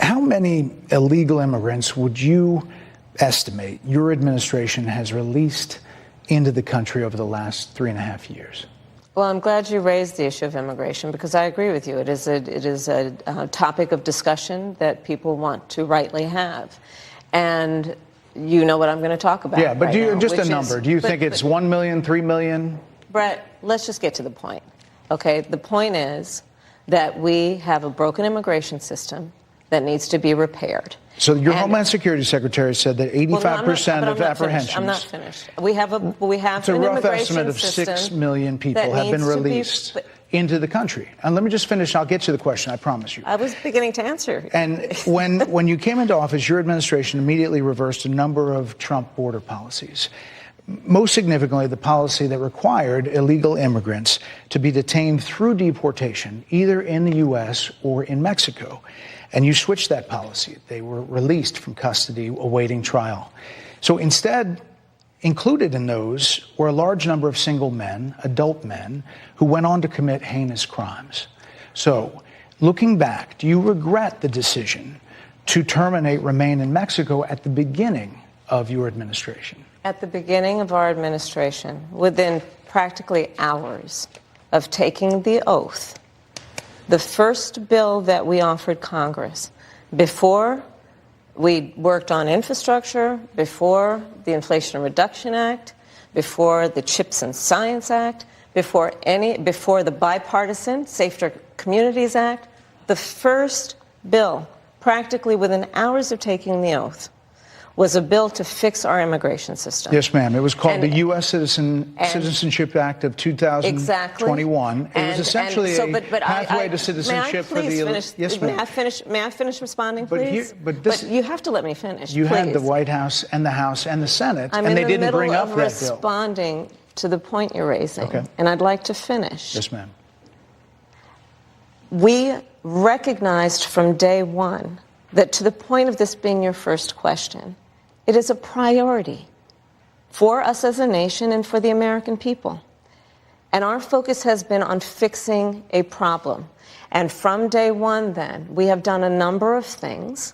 How many illegal immigrants would you estimate your administration has released into the country over the last 3.5 years? Well, I'm glad you raised the issue of immigration because I agree with you. It is a topic of discussion that people want to rightly have. And you know what I'm going to talk about. Yeah, but right do you, now, just a number. Do you think it's 1 million, 3 million? Brett, let's just get to the point. Okay, the point is that we have a broken immigration system that needs to be repaired. So your Homeland Security Secretary said that 85% of apprehensions. I'm not finished. We have an it's a rough estimate of 6 million people have been released into the country. And let me just finish. I'll get to the question. I promise you. I was beginning to answer. And when you came into office, your administration immediately reversed a number of Trump border policies. Most significantly, the policy that required illegal immigrants to be detained through deportation, either in the U.S. or in Mexico. And you switched that policy. They were released from custody awaiting trial. So instead, included in those were a large number of single men, adult men, who went on to commit heinous crimes. So looking back, do you regret the decision to terminate Remain in Mexico at the beginning of your administration? At the beginning of our administration, within practically hours of taking the oath, the first bill that we offered Congress, before we worked on infrastructure, before the Inflation Reduction Act, before the Chips and Science Act, before the bipartisan Safer Communities Act, the first bill, practically within hours of taking the oath, was a bill to fix our immigration system. Yes, ma'am. It was called the U.S. Citizenship Act of 2021. Exactly. It was essentially a pathway to citizenship for the elite. Yes, ma'am. May I finish responding, please? But you have to let me finish. You please. had the White House and the House and the Senate, and they didn't bring up that bill. I'm responding to the point you're raising, okay. And I'd like to finish. Yes, ma'am. We recognized from day one that, to the point of this being your first question, it is a priority for us as a nation and for the American people. And our focus has been on fixing a problem. And from day one, then, we have done a number of things